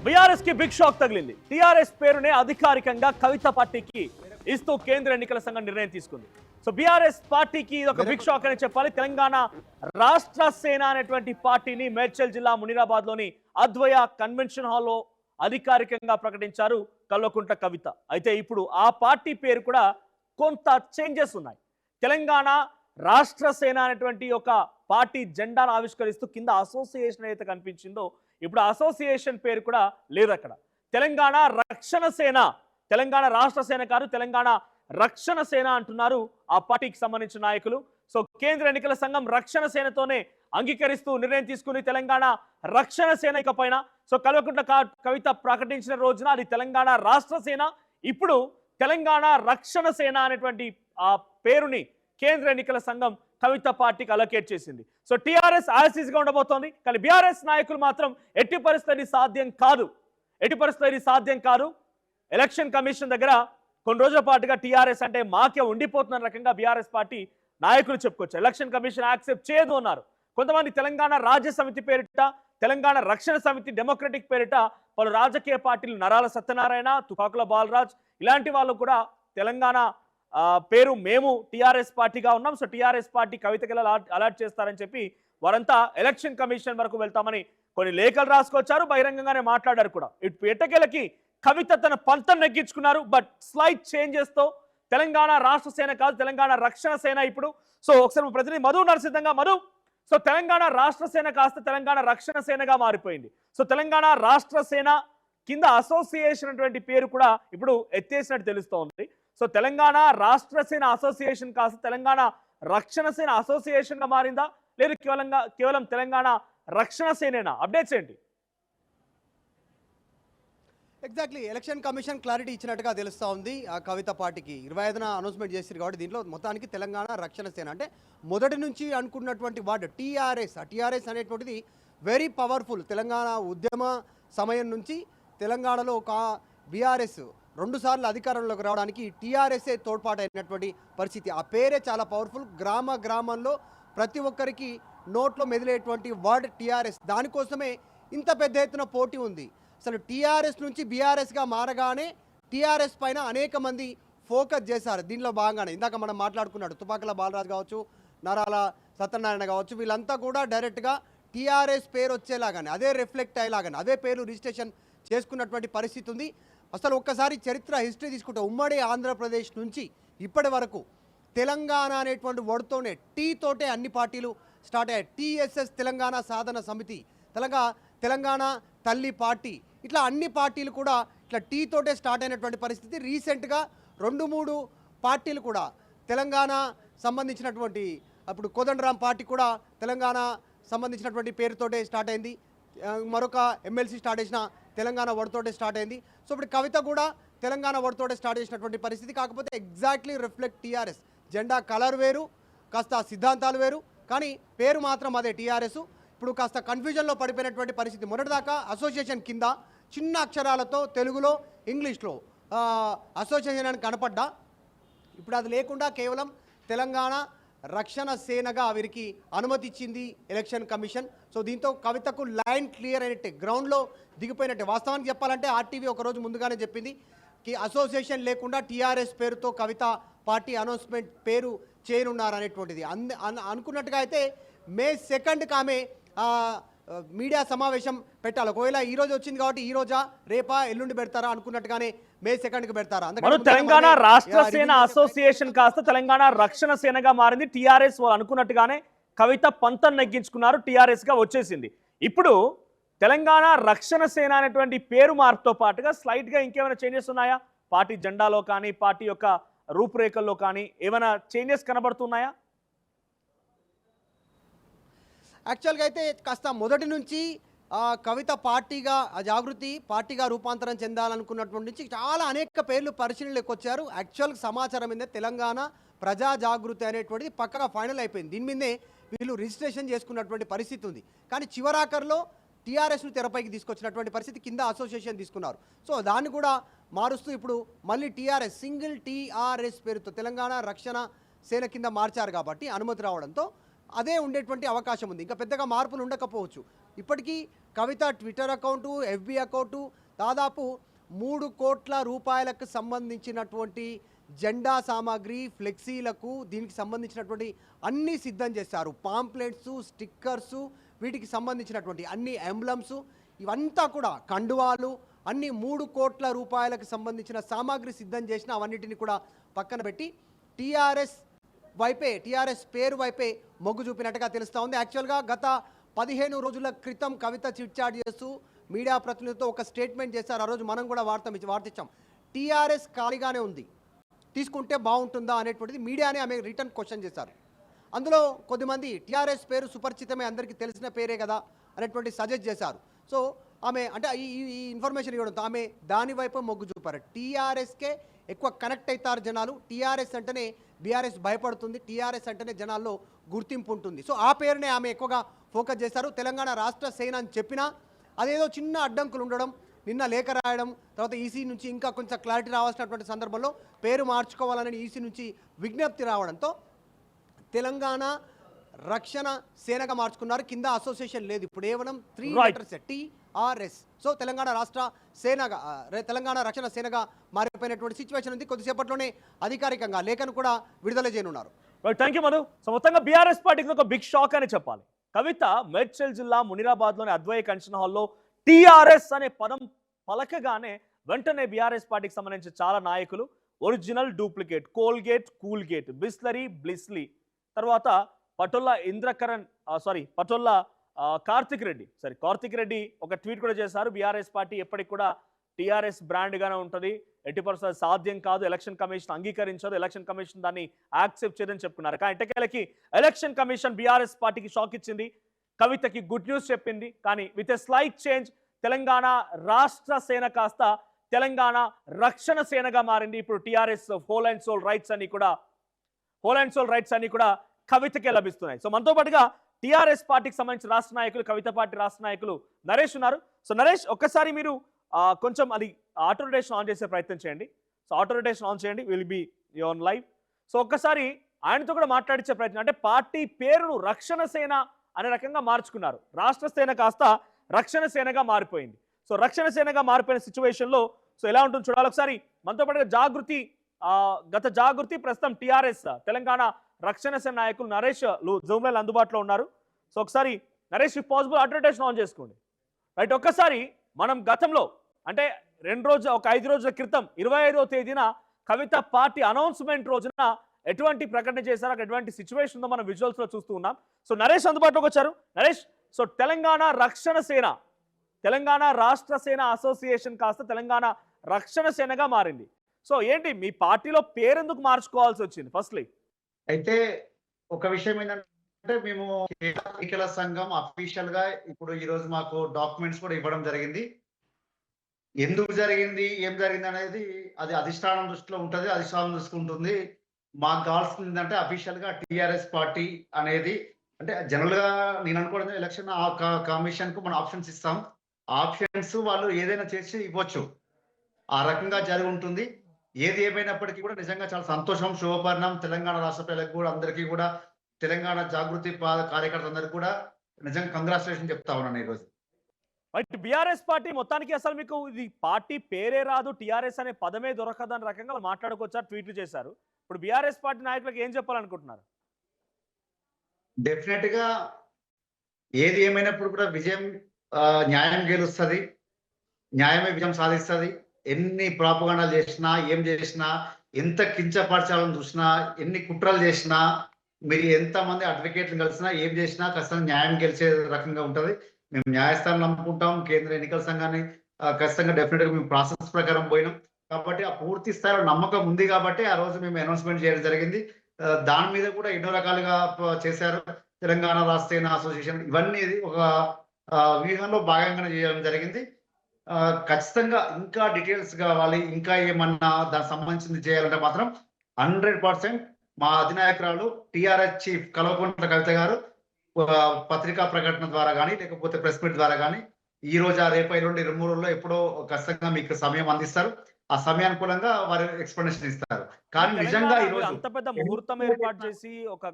BRS కి big shock తగిలింది. TRS పేరునే అధికారికంగా కవిత పార్టీకి ఇస్తూ కేంద్ర ఎన్నికల సంఘం నిర్ణయం తీసుకుంది. సో బీఆర్ఎస్ పార్టీకి ఇది ఒక బిగ్ షాక్ అని చెప్పాలి. తెలంగాణ రాష్ట్ర సేన అనేటువంటి పార్టీని మేడ్చల్ జిల్లా మునిరాబాద్ లోని అద్వయ కన్వెన్షన్ హాల్లో అధికారికంగా ప్రకటించారు కల్వకుంట్ల కవిత. అయితే ఇప్పుడు ఆ పార్టీ పేరు కూడా కొంత చేంజెస్ ఉన్నాయి. తెలంగాణ రాష్ట్ర సేన అనేటువంటి ఒక పార్టీ జెండాను ఆవిష్కరిస్తూ కింద అసోసియేషన్ అయితే కనిపించిందో ఇప్పుడు అసోసియేషన్ పేరు కూడా లేదు అక్కడ. తెలంగాణ రక్షణ సేన, తెలంగాణ రాష్ట్ర సేన కాదు, తెలంగాణ రక్షణ సేన అంటున్నారు ఆ పార్టీకి సంబంధించిన నాయకులు. సో కేంద్ర ఎన్నికల సంఘం రక్షణ సేనతోనే అంగీకరిస్తూ నిర్ణయం తీసుకుని తెలంగాణ రక్షణ సేన ఇకపైన సో కల్వకుంట్ల కవిత ప్రకటించిన రోజున అది తెలంగాణ రాష్ట్ర సేన. ఇప్పుడు తెలంగాణ రక్షణ సేన అనేటువంటి ఆ పేరుని కేంద్ర ఎన్నికల సంఘం కవిత పార్టీకి అలొకేట్ చేసింది. సో టీఆర్ఎస్ ఆర్ఎస్ఎస్గా ఉండబోతోంది. కానీ బీఆర్ఎస్ నాయకులు మాత్రం ఎట్టి పరిస్థితి సాధ్యం కాదు, ఎట్టి పరిస్థితి సాధ్యం కాదు. ఎలక్షన్ కమిషన్ దగ్గర కొన్ని రోజుల పాటుగా టీఆర్ఎస్ అంటే మాకే ఉండిపోతున్న రకంగా బీఆర్ఎస్ పార్టీ నాయకులు చెప్పుకోవచ్చు. ఎలక్షన్ కమిషన్ యాక్సెప్ట్ చేయదు అన్నారు. కొంతమంది తెలంగాణ రాజ్య సమితి పేరిట, తెలంగాణ రక్షణ సమితి డెమోక్రటిక్ పేరిట పలు రాజకీయ పార్టీలు నరాల సత్యనారాయణ, తుపాకుల బాలరాజ్ ఇలాంటి వాళ్ళు కూడా తెలంగాణ పేరు మేము టీఆర్ఎస్ పార్టీగా ఉన్నాం, సో టీఆర్ఎస్ పార్టీ కవితకి అలాట్ చేస్తారని చెప్పి వారంతా ఎలక్షన్ కమిషన్ వరకు వెళ్తామని కొన్ని లేఖలు రాసుకొచ్చారు, బహిరంగంగానే మాట్లాడారు కూడా. ఇటు ఎట్టకేలకి కవిత తన పంతం నెగ్గించుకున్నారు. బట్ స్లైట్ చేంజెస్తో తెలంగాణ రాష్ట్ర సేన కాదు, తెలంగాణ రక్షణ సేన ఇప్పుడు. సో ఒకసారి ప్రతినిధి మధు నరసిద్ధంగా. మధు, సో తెలంగాణ రాష్ట్ర సేన కాస్త తెలంగాణ రక్షణ సేనగా మారిపోయింది. సో తెలంగాణ రాష్ట్ర సేన కింద అసోసియేషన్ అటువంటి పేరు కూడా ఇప్పుడు ఎత్తేసినట్టు తెలుస్తోంది. సో తెలంగాణ రాష్ట్ర సేన అసోసియేషన్ కాస్త తెలంగాణ రక్షణ సేన అసోసియేషన్ గా మారిందా, లేదు కేవలం తెలంగాణ రక్షణ సేనేనా? అప్డేట్స్ ఏంటి? ఎగ్జాక్ట్లీ ఎలక్షన్ కమిషన్ క్లారిటీ ఇచ్చినట్టుగా తెలుస్తూ ఉంది. ఆ కవిత పార్టీకి 25న అనౌన్స్మెంట్ చేశారు కాబట్టి దీంట్లో మొత్తానికి తెలంగాణ రక్షణ సేన అంటే మొదటి నుంచి అనుకున్నటువంటి వర్డ్ టీఆర్ఎస్. ఆ టీఆర్ఎస్ అనేటువంటిది వెరీ పవర్ఫుల్. తెలంగాణ ఉద్యమ సమయం నుంచి తెలంగాణలో ఒక బీఆర్ఎస్ 2 సార్లు అధికారంలోకి రావడానికి టీఆర్ఎస్ఏ తోడ్పాటైనటువంటి పరిస్థితి. ఆ పేరే చాలా పవర్ఫుల్. గ్రామంలో ప్రతి ఒక్కరికి నోట్లో మెదిలేటువంటి వర్డ్ టీఆర్ఎస్. దానికోసమే ఇంత పెద్ద ఎత్తున పోటీ ఉంది. అసలు టీఆర్ఎస్ నుంచి బీఆర్ఎస్గా మారగానే టీఆర్ఎస్ పైన అనేక మంది ఫోకస్ చేశారు. దీనిలో భాగంగానే ఇందాక మనం మాట్లాడుకున్నాడు తుపాకుల బాలరాజు కావచ్చు, నరాల సత్యనారాయణ కావచ్చు, వీళ్ళంతా కూడా డైరెక్ట్గా టీఆర్ఎస్ పేరు వచ్చేలాగానే అదే రిఫ్లెక్ట్ అయ్యేలాగానే అదే పేరు రిజిస్ట్రేషన్ చేసుకున్నటువంటి పరిస్థితి ఉంది. అసలు ఒక్కసారి చరిత్ర హిస్టరీ తీసుకుంటే ఉమ్మడి ఆంధ్రప్రదేశ్ నుంచి ఇప్పటి వరకు తెలంగాణ అనేటువంటి వర్డ్తోనే టీ తోటే అన్ని పార్టీలు స్టార్ట్ అయ్యాయి. టీఎస్ఎస్ తెలంగాణ సాధన సమితి, తెలంగాణ తల్లి పార్టీ, ఇట్లా అన్ని పార్టీలు కూడా ఇట్లా టీ తోటే స్టార్ట్ అయినటువంటి పరిస్థితి. రీసెంట్గా 2-3 పార్టీలు కూడా తెలంగాణ సంబంధించినటువంటి అప్పుడు కోదండరాం పార్టీ కూడా తెలంగాణ సంబంధించినటువంటి పేరుతోటే స్టార్ట్ అయింది. మరొక ఎమ్మెల్సీ స్టార్ట్ చేసిన తెలంగాణ వర్డ్తోటే స్టార్ట్ అయింది. సో ఇప్పుడు కవిత కూడా తెలంగాణ వర్డ్తోటే స్టార్ట్ చేసినటువంటి పరిస్థితి. కాకపోతే ఎగ్జాక్ట్లీ రిఫ్లెక్ట్ టీఆర్ఎస్. జెండా కలర్ వేరు, కాస్త సిద్ధాంతాలు వేరు, కానీ పేరు మాత్రం అదే టీఆర్ఎస్. ఇప్పుడు కాస్త కన్ఫ్యూజన్లో పడిపోయినటువంటి పరిస్థితి. మొన్నటిదాకా అసోసియేషన్ కింద చిన్న అక్షరాలతో తెలుగులో ఇంగ్లీష్లో అసోసియేషన్ అని కనపడ్డా ఇప్పుడు అది లేకుండా కేవలం తెలంగాణ రక్షణ సేనగా వీరికి అనుమతి ఇచ్చింది ఎలక్షన్ కమిషన్. సో దీంతో కవితకు లైన్ క్లియర్ అయినట్టే, గ్రౌండ్లో దిగిపోయినట్టే. వాస్తవానికి చెప్పాలంటే ఆర్టీవీ ఒకరోజు ముందుగానే చెప్పింది అసోసియేషన్ లేకుండా టీఆర్ఎస్ పేరుతో కవిత పార్టీ అనౌన్స్మెంట్ పేరు చేయనున్నారు అనేటువంటిది. అనుకున్నట్టుగా అయితే మే 2కి ఆమె మీడియా సమావేశం పెట్టాలి. ఒకవేళ ఈ రోజు వచ్చింది కాబట్టి ఈ రోజా రేపా ఎల్లుండి పెడతారా అనుకున్నట్టుగానే మే 2కి పెడతారా? తెలంగాణ రాష్ట్ర సేన అసోసియేషన్ కాస్త తెలంగాణ రక్షణ సేనగా మారింది. టీఆర్ఎస్ వాళ్ళు అనుకున్నట్టుగానే కవిత పంతం నెగ్గించుకున్నారు, టీఆర్ఎస్ గా వచ్చేసింది. ఇప్పుడు తెలంగాణ రక్షణ సేన అనేటువంటి పేరు మార్పుతో పాటుగా స్లైట్ గా ఇంకేమైనా చేంజెస్ ఉన్నాయా? పార్టీ జెండాలో కానీ పార్టీ యొక్క రూపురేఖల్లో కానీ ఏమైనా చేంజెస్ కనబడుతున్నాయా? యాక్చువల్గా అయితే కాస్త మొదటి నుంచి కవిత పార్టీగా జాగృతి పార్టీగా రూపాంతరం చెందాలనుకున్నటువంటి నుంచి చాలా అనేక పేర్లు పరిశీలనలోకి వచ్చారు. యాక్చువల్గా సమాచారం మీద తెలంగాణ ప్రజా జాగృతి అనేటువంటిది పక్కగా ఫైనల్ అయిపోయింది. దీని మీదే వీళ్ళు రిజిస్ట్రేషన్ చేసుకున్నటువంటి పరిస్థితి ఉంది. కానీ చివరాఖర్లో టీఆర్ఎస్ను తెరపైకి తీసుకొచ్చినటువంటి పరిస్థితి, కింద అసోసియేషన్ తీసుకున్నారు. సో దాన్ని కూడా మారుస్తూ ఇప్పుడు మళ్ళీ టీఆర్ఎస్ సింగిల్ టీఆర్ఎస్ పేరుతో తెలంగాణ రక్షణ సేన కింద మార్చారు కాబట్టి అనుమతి రావడంతో అదే ఉండేటువంటి అవకాశం ఉంది. ఇంకా పెద్దగా మార్పులు ఉండకపోవచ్చు. ఇప్పటికీ కవిత ట్విట్టర్ అకౌంటు, ఎఫ్బి అకౌంటు దాదాపు 3 కోట్ల రూపాయలకు సంబంధించినటువంటి జెండా సామాగ్రి, ఫ్లెక్సీలకు దీనికి సంబంధించినటువంటి అన్నీ సిద్ధం చేశారు. పాంప్లెట్స్, స్టిక్కర్సు, వీటికి సంబంధించినటువంటి అన్ని ఎంబ్లమ్స్ ఇవంతా కూడా కండువాలు అన్ని 3 కోట్ల రూపాయలకు సంబంధించిన సామాగ్రి సిద్ధం చేసిన అవన్నిటిని కూడా పక్కన పెట్టి టీఆర్ఎస్ పేరు వైపే మొగ్గు చూపినట్టుగా తెలుస్తూ ఉంది. యాక్చువల్గా గత 15 రోజుల క్రితం కవిత చిట్చాట్ చేస్తూ మీడియా ప్రతినిధులతో ఒక స్టేట్మెంట్ చేశారు. ఆ రోజు మనం కూడా వార్తిచ్చాం. టీఆర్ఎస్ ఖాళీగానే ఉంది, తీసుకుంటే బాగుంటుందా అనేటువంటిది మీడియానే ఆమె రిటర్న్ క్వశ్చన్ చేశారు. అందులో కొద్దిమంది టీఆర్ఎస్ పేరు సుపరిచితమే, అందరికీ తెలిసిన పేరే కదా అనేటువంటి సజెస్ట్ చేశారు. సో ఆమె అంటే ఈ ఇన్ఫర్మేషన్ ఇవ్వడంతో ఆమె దాని వైపు మొగ్గు చూపారు. టీఆర్ఎస్కే ఎక్కువ కనెక్ట్ అవుతారు జనాలు. టీఆర్ఎస్ అంటేనే బీఆర్ఎస్ భయపడుతుంది, టీఆర్ఎస్ అంటేనే జనాల్లో గుర్తింపు ఉంటుంది. సో ఆ పేరునే ఆమె ఎక్కువగా ఫోకస్ చేశారు. తెలంగాణ రాష్ట్ర సేన అని చెప్పినా అదేదో చిన్న అడ్డంకులు ఉండడం, నిన్న లేఖ రాయడం, తర్వాత ఈసీ నుంచి ఇంకా కొంచెం క్లారిటీ రావాల్సినటువంటి సందర్భంలో పేరు మార్చుకోవాలని ఈసీ నుంచి విజ్ఞప్తి రావడంతో తెలంగాణ రక్షణ సేనగా మార్చుకున్నారు. కింద అసోసియేషన్ లేదు, ఇప్పుడు కేవలం 3 లెటర్స్ టీఆర్ఎస్. సో తెలంగాణ రాష్ట్ర సేనగా తెలంగాణ రక్షణ సేనగా మారిపోయినటువంటి సిచ్యువేషన్ ఉంది. కొద్దిసేపట్లోనే అధికారికంగా లేఖను కూడా విడుదల చేయనున్నారు. Thank you Madhu. సో మొత్తంగా బీఆర్ఎస్ పార్టీకి ఒక బిగ్ షాక్ అని చెప్పాలి. కవిత మేడ్చల్ జిల్లా మునిరాబాద్లోని అద్వై కన్వెన్షన్ హాల్లో టీఆర్ఎస్ అనే పదం పలకగానే వెంటనే బీఆర్ఎస్ పార్టీకి సంబంధించిన చాలా నాయకులు ఒరిజినల్, డూప్లికేట్, కోల్గేట్, కూల్గేట్, బిస్లరీ, బ్లిస్లీ, తర్వాత పటోల్లా కార్తిక్ రెడ్డి ఒక ట్వీట్ కూడా చేశారు. బీఆర్ఎస్ పార్టీ ఎప్పటికి కూడా టీఆర్ఎస్ బ్రాండ్ గానే ఉంటుంది, 80% సాధ్యం కాదు, ఎలక్షన్ కమిషన్ అంగీకరించదు, ఎలక్షన్ కమిషన్ దాన్ని యాక్సెప్ట్ చేయదని చెప్పుకున్నారు. కానీ ఎట్టకేలకి ఎలక్షన్ కమిషన్ బీఆర్ఎస్ పార్టీకి షాక్ ఇచ్చింది, కవితకి గుడ్ న్యూస్ చెప్పింది. కానీ with a slight change Telangana Rashtra Sena కాస్త తెలంగాణ రక్షణ సేనగా మారింది. ఇప్పుడు TRS whole and soul rights అన్ని కూడా కవితకే లభిస్తున్నాయి. సో మనతో పాటుగా టీఆర్ఎస్ పార్టీకి సంబంధించిన రాష్ట్ర నాయకులు, కవిత పార్టీ రాష్ట్ర నాయకులు నరేష్ ఉన్నారు. సో నరేష్, ఒక్కసారి మీరు కొంచెం అది ఆటో రొటేషన్ ఆన్ చేసే ప్రయత్నం చేయండి. సో ఆటో రొటేషన్ ఆన్ చేయండి, will be on live. So ఒక్కసారి ఆయనతో కూడా మాట్లాడించే ప్రయత్నం, అంటే పార్టీ పేరును రక్షణ సేన అనే రకంగా మార్చుకున్నారు. రాష్ట్ర సేన కాస్త రక్షణ సేనగా మారిపోయింది. సో రక్షణ సేనగా మారిపోయిన సిచ్యువేషన్లో సో ఎలా ఉంటుంది చూడాలి. ఒకసారి మనతో పాటుగా గత జాగృతి ప్రస్తుతం టీఆర్ఎస్ తెలంగాణ రక్షణ సేన నాయకులు నరేష్ జూమ్ లైన్ అందుబాటులో ఉన్నారు. సో ఒకసారి Naresh, if possible auto rotation on చేసుకోండి. రైట్, ఒక్కసారి మనం గతంలో అంటే 5 రోజుల క్రితం 25వ తేదీన కవిత పార్టీ అనౌన్స్మెంట్ రోజున ఎటువంటి ప్రకటన చేశారో, ఎటువంటి సిచ్యువేషన్ ఉందో మనం విజువల్స్ లో చూస్తూ ఉన్నాం. సో నరేష్ అందుబాటులోకి వచ్చారు. నరేష్, సో తెలంగాణ రక్షణ సేన, తెలంగాణ రాష్ట్ర సేన అసోసియేషన్ కాస్త తెలంగాణ రక్షణ సేనగా మారింది. సో ఏంటి మీ పార్టీలో పేరెందుకు మార్చుకోవాల్సి వచ్చింది? ఫస్ట్లీ అయితే ఒక విషయం ఏంటంటే, మేము ఎన్నికల సంఘం అఫీషియల్ గా ఇప్పుడు ఈ రోజు మాకు డాక్యుమెంట్స్ కూడా ఇవ్వడం జరిగింది. ఎందుకు జరిగింది, ఏం జరిగింది అనేది అది అధిష్టానం దృష్టిలో ఉంటుంది, అధిష్టానం చూసుకుంటుంది. మాకు కావాల్సింది ఏంటంటే అఫీషియల్ గా టీఆర్ఎస్ పార్టీ అనేది, అంటే జనరల్ గా నేను అనుకోవడం ఎలక్షన్ కమిషన్ కు మనం ఆప్షన్స్ ఇస్తాం, ఆప్షన్స్ వాళ్ళు ఏదైనా చేసి ఇవ్వచ్చు, ఆ రకంగా జరిగి ఉంటుంది. ఏది ఏమైనప్పటికీ కూడా నిజంగా చాలా సంతోషం, శుభపరిణామం. తెలంగాణ రాష్ట్ర ప్రజలకు కూడా, అందరికీ కూడా, తెలంగాణ జాగృతి కార్యకర్తలందరికీ కూడా నిజంగా కంగ్రాచులేషన్ చెప్తా ఉన్నాను ఈరోజు. బీఆర్ఎస్ పార్టీ మొత్తానికి అసలు మీకు ఇది పార్టీ పేరే రాదు, టీఆర్ఎస్ అనే పదమే దొరకదని రకంగా మాట్లాడుకొచ్చారు, ట్వీట్లు చేశారు. ఇప్పుడు బీఆర్ఎస్ పార్టీ నాయకులకు ఏం చెప్పాలనుకుంటున్నారు? డెఫినెట్ గా ఏది ఏమైనప్పుడు కూడా విజయం న్యాయం గెలుస్తుంది, న్యాయమే విజయం సాధిస్తుంది. ఎన్ని ప్రాపగాండాలు చేసినా, ఏం చేసినా, ఎంత కించపరచాలని చూసినా, ఎన్ని కుట్రలు చేసినా, మీరు ఎంతమంది అడ్వకేట్లు కలిసినా, ఏం చేసినా ఖచ్చితంగా న్యాయం గెలిచే రకంగా ఉంటుంది. మేము న్యాయస్థానం నమ్ముకుంటాం, కేంద్ర ఎన్నికల సంఘాన్ని ఖచ్చితంగా డెఫినెట్ గా మేము ప్రాసెస్ ప్రకారం పోయినాం. కాబట్టి ఆ పూర్తి స్థాయిలో నమ్మకం ఉంది కాబట్టి ఆ రోజు మేము అనౌన్స్మెంట్ చేయడం జరిగింది. దాని మీద కూడా ఎన్నో రకాలుగా చేశారు. తెలంగాణ రాష్ట్ర అసోసియేషన్ ఇవన్నీ ఒక వ్యూహంలో భాగంగానే చేయడం జరిగింది. ఖచ్చితంగా ఇంకా డీటెయిల్స్ కావాలి, ఇంకా ఏమన్నా దానికి సంబంధించింది చేయాలంటే మాత్రం 100% మా అధినాయకురాలు టీఆర్ఎస్ చీఫ్ కల్వకుంట్ల కవిత గారు పత్రికా ప్రకటన ద్వారా కానీ, లేకపోతే ప్రెస్ మీట్ ద్వారా కానీ ఈ రోజు రేపు 23 రోజుల్లో ఎప్పుడో ఖచ్చితంగా మీకు సమయం అందిస్తారు. ఆ సమయానుకూలంగా వారు ఎక్స్ప్లెనేషన్ ఇస్తారు. కానీ నిజంగా ఈ రోజు అంత పెద్ద ముహూర్తం ఏర్పాటు చేసి ఒక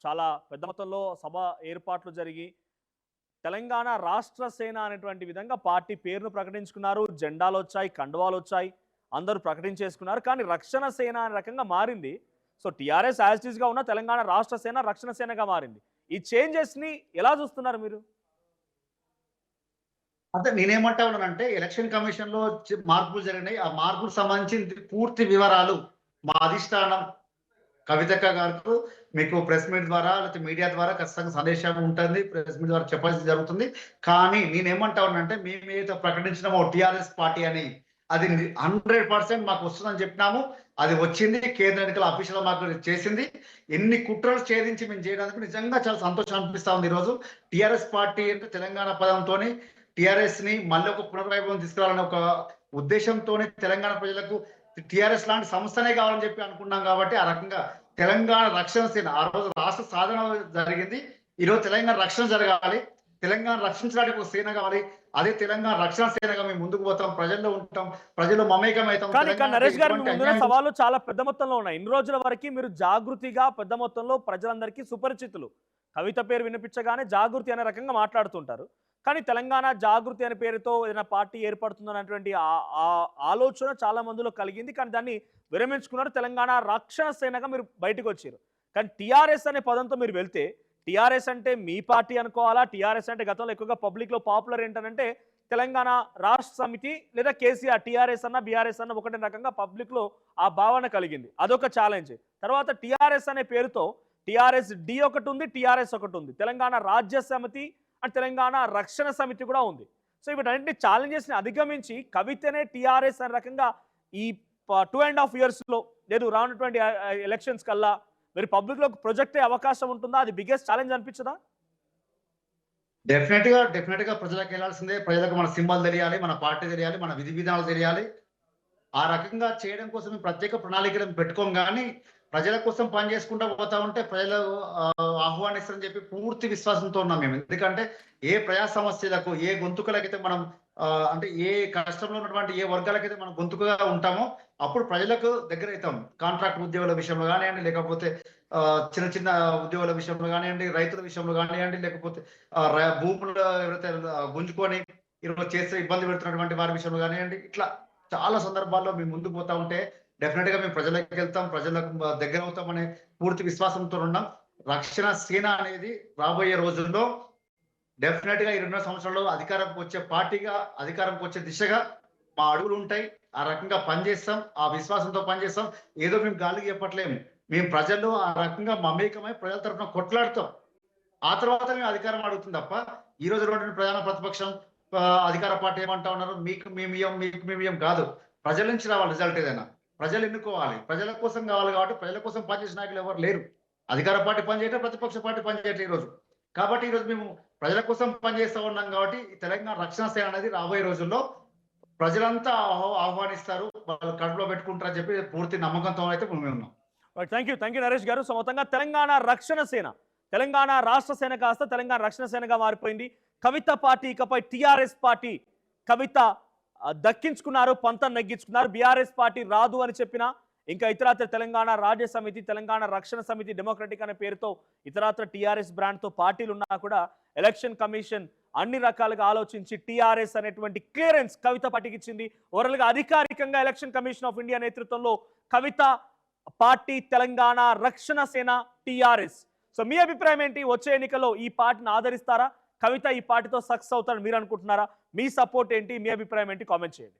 చాలా పెద్ద మొత్తంలో సభ ఏర్పాట్లు జరిగి తెలంగాణ రాష్ట్ర సేన అనేటువంటి విధంగా పార్టీ పేరును ప్రకటించుకున్నారు, జెండాలు వచ్చాయి, కండువాలు వచ్చాయి, అందరూ ప్రకటించేసుకున్నారు. కానీ రక్షణ సేన అనే రకంగా మారింది. So TRS as it is గా ఉన్న తెలంగాణ రాష్ట్ర సేన రక్షణ సేనగా మారింది. ఈ చేంజెస్ ని ఎలా చూస్తున్నారు మీరు? అంటే నేనేమంటా ఉన్నానంటే ఎలక్షన్ కమిషన్ లో మార్పులు జరిగినాయి. ఆ మార్పుకు సంబంధించి పూర్తి వివరాలు మా అధిష్టానం కవితక్క గారు మీకు ప్రెస్ మీట్ ద్వారా లేకపోతే మీడియా ద్వారా ఖచ్చితంగా సందేశం ఉంటుంది, ప్రెస్ మీట్ ద్వారా చెప్పాల్సి జరుగుతుంది. కానీ నేనేమంటా ఉన్నానంటే మేము ఏదైతే ప్రకటించినామో టీఆర్ఎస్ పార్టీ అని అది 100% మాకు వస్తుందని చెప్పినాము. అది వచ్చింది. కేంద్ర ఎన్నికల ఆఫీసులో మాకు చేసింది. ఎన్ని కుట్రలు ఛేదించి మేము చేయడానికి నిజంగా చాలా సంతోషం అనిపిస్తా ఉంది. ఈరోజు టీఆర్ఎస్ పార్టీ అంటే తెలంగాణ పదంతో టీఆర్ఎస్ ని మళ్ళీ ఒక పునర్వైభవం తీసుకురావాలనే ఒక ఉద్దేశంతోనే తెలంగాణ ప్రజలకు టీఆర్ఎస్ లాంటి సంస్థనే కావాలని చెప్పి అనుకున్నాం. కాబట్టి ఆ రకంగా తెలంగాణ రక్షణ సేన ఆ రోజు రాష్ట్ర సాధన జరిగింది. ఈరోజు తెలంగాణ రక్షణ జరగాలి, తెలంగాణ రక్షించడానికి ఒక సేన కావాలి. అదే తెలంగాణ రక్షణ సేనగా మేము ముందుకు పోతాం, ప్రజల్లో ఉంటాం, ప్రజల్లో మమేకం అవుతాం. కానీ నరేష్ గారు ముందున్న సవాళ్ళు చాలా పెద్ద మొత్తంలో ఉన్నాయి. ఇన్ని రోజుల వరకు మీరు జాగృతిగా పెద్ద మొత్తంలో ప్రజలందరికీ సుపరిచితులు. కవిత పేరు వినిపించగానే జాగృతి అనే రకంగా మాట్లాడుతుంటారు. కానీ తెలంగాణ జాగృతి అనే పేరుతో ఏదైనా పార్టీ ఏర్పడుతుందన్నటువంటి ఆలోచన చాలా మందిలో కలిగింది. కానీ దాన్ని విరమించుకున్నారు. తెలంగాణ రక్షణ సేనగా మీరు బయటకు వచ్చారు. కానీ టీఆర్ఎస్ అనే పదంతో మీరు వెళ్తే టీఆర్ఎస్ అంటే మీ పార్టీ అనుకోవాలా? టీఆర్ఎస్ అంటే గతంలో ఎక్కువగా పబ్లిక్ లో పాపులర్ ఏంటంటే తెలంగాణ రాష్ట్ర సమితి లేదా కేసీఆర్, టీఆర్ఎస్ అన్న బీఆర్ఎస్ అన్న ఒకటే రకంగా పబ్లిక్ లో ఆ భావన కలిగింది. అదొక ఛాలెంజ్. తర్వాత టీఆర్ఎస్ అనే పేరుతో టీఆర్ఎస్ డి ఒకటి ఉంది, టీఆర్ఎస్ ఒకటి ఉంది, తెలంగాణ రాజ్య సమితి అండ్ తెలంగాణ రక్షణ సమితి కూడా ఉంది. సో వీటన్నింటి ఛాలెంజెస్ ని అధిగమించి కవితనే టీఆర్ఎస్ అనే రకంగా ఈ 2.5 years లో లేదు రానున్నటువంటి ఎలక్షన్స్ కల్లా మీరు పబ్లిక్ లో ప్రొజెక్ట్ అయ్యే అవకాశం ఉంటుందా? అది బిగ్గెస్ట్ ఛాలెంజ్ అనిపించదా? డెఫినెట్ గా ప్రజలకు వెళ్ళాల్సిందే. ప్రజలకు మన సింబల్ తెలియాలి, మన పార్టీ తెలియాలి, మన విధి విధానాలు తెలియాలి. ఆ రకంగా చేయడం కోసం మేము ప్రత్యేక ప్రణాళికలను పెట్టుకోం. కానీ ప్రజల కోసం పని చేసుకుంటూ పోతా ఉంటే ప్రజలు ఆహ్వానిస్తారని చెప్పి పూర్తి విశ్వాసంతో ఉన్నాం మేము. ఎందుకంటే ఏ ప్రజా సమస్యలకు, ఏ గొంతుకలకైతే మనం అంటే ఏ కష్టంలో ఉన్నటువంటి ఏ వర్గాలకైతే మనం గొంతుకగా ఉంటామో అప్పుడు ప్రజలకు దగ్గర అవుతాం. కాంట్రాక్ట్ ఉద్యోగుల విషయంలో కానివ్వండి, లేకపోతే చిన్న చిన్న ఉద్యోగుల విషయంలో కానివ్వండి, రైతుల విషయంలో కానివ్వండి, లేకపోతే భూములు ఎవరైతే గుంజుకొని ఈరోజు చేస్తే ఇబ్బంది పెడుతున్నటువంటి వారి విషయంలో కానివ్వండి, ఇట్లా చాలా సందర్భాల్లో మేము ముందుకు పోతా ఉంటే డెఫినెట్ గా మేము ప్రజలకు వెళ్తాం, ప్రజలకు దగ్గర అవుతామనే పూర్తి విశ్వాసంతో ఉన్నాం. రక్షణ సేన అనేది రాబోయే రోజుల్లో డెఫినెట్ గా 20 సంవత్సరాల్లో అధికారంకి వచ్చే పార్టీగా, అధికారంకి వచ్చే దిశగా మా అడుగులు ఉంటాయి. ఆ రకంగా పనిచేస్తాం, ఆ విశ్వాసంతో పనిచేస్తాం. ఏదో మేము గాలికి చెప్పట్లేము. మేము ప్రజల్లో ఆ రకంగా మమేకమై ప్రజల తరఫున కొట్లాడుతాం. ఆ తర్వాత మేము అధికారం అడుగుతుంది తప్ప ఈ రోజు ప్రధాన ప్రతిపక్షం అధికార పార్టీ ఏమంటా ఉన్నారు, మీకు మేమియం కాదు. ప్రజల నుంచి రావాలి రిజల్ట్. ఏదైనా ప్రజలు ఎన్నుకోవాలి, ప్రజల కోసం కావాలి. కాబట్టి ప్రజల కోసం పనిచేసిన నాయకులు ఎవరు లేరు. అధికార పార్టీ పనిచేయటం, ప్రతిపక్ష పార్టీ పనిచేయటం ఈరోజు. కాబట్టి ఈరోజు మేము ప్రజల కోసం పనిచేస్తూ ఉన్నాం. కాబట్టి తెలంగాణ రక్షణ సేన అనేది రాబోయే రోజుల్లో ప్రజలంతా ఆహ్వానిస్తారు, వాళ్ళు కడుపులో పెట్టుకుంటారని చెప్పి పూర్తి నమ్మకంతో అయితే మేము ఉన్నాం. థ్యాంక్ యూ నరేష్ గారు. సో మొత్తంగా తెలంగాణ రక్షణ సేన, తెలంగాణ రాష్ట్ర సేన కాస్త తెలంగాణ రక్షణ సేనగా మారిపోయింది. కవిత పార్టీ ఇకపై టీఆర్ఎస్ పార్టీ కవిత దక్కించుకున్నారు, పంతం నెగ్గించుకున్నారు. బీఆర్ఎస్ పార్టీ రాదు అని చెప్పినా ఇంకా ఇతరత్ర తెలంగాణ రాజ్య సమితి, తెలంగాణ రక్షణ సమితి, డెమోక్రటిక్ అనే పేరుతో ఇతరత్ర టీఆర్ఎస్ బ్రాండ్తో పార్టీలు ఉన్నా కూడా ఎలక్షన్ కమిషన్ అన్ని రకాలుగా ఆలోచించి టీఆర్ఎస్ అనేటువంటి క్లియరెన్స్ కవిత పార్టీకి ఇచ్చింది. ఓవరాల్గా అధికారికంగా ఎలక్షన్ కమిషన్ ఆఫ్ ఇండియా నేతృత్వంలో కవిత పార్టీ తెలంగాణ రక్షణ సేన టీఆర్ఎస్. సో మీ అభిప్రాయం ఏంటి? వచ్చే ఎన్నికల్లో ఈ పార్టీని ఆదరిస్తారా? కవిత ఈ పార్టీతో సక్సెస్ అవుతారని మీరు అనుకుంటున్నారా? మీ సపోర్ట్ ఏంటి? మీ అభిప్రాయం ఏంటి? కామెంట్ చేయండి.